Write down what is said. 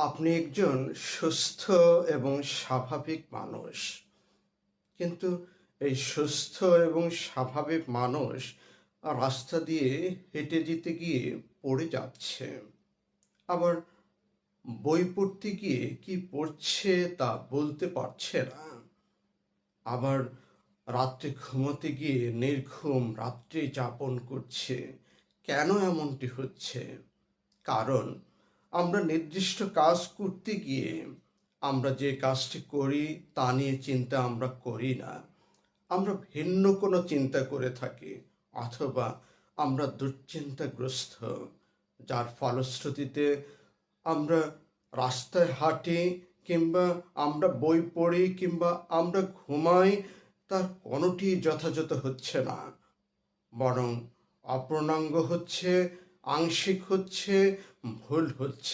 আপনি একজন সুস্থ এবং স্বাভাবিক মানুষ, কিন্তু এই সুস্থ এবং স্বাভাবিক মানুষ রাস্তা দিয়ে হেঁটে যেতে গিয়ে পড়ে যাচ্ছে। আবার বই পড়তে গিয়ে কি পড়ছে তা বলতে পারছে না। আবার রাত্রে ঘুমোতে গিয়ে নির্ঘুম রাত্রি যাপন করছে। কেন এমনটি হচ্ছে? কারণ আমরা নির্দিষ্ট কাজ করতে গিয়ে আমরা যে কাজটি করি তা নিয়ে চিন্তা আমরা করি না। আমরা ভিন্ন কোনো চিন্তা করে থাকি, অথবা আমরা দুশ্চিন্তাগ্রস্ত, যার ফলশ্রুতিতে আমরা রাস্তায় হাঁটি, কিংবা আমরা বই পড়ি, কিংবা আমরা ঘুমাই, তার কোনোটি যথাযথ হচ্ছে না, বরং অপূর্ণাঙ্গ হচ্ছে, আংশিক হচ্ছে, ভুল হচ্ছে।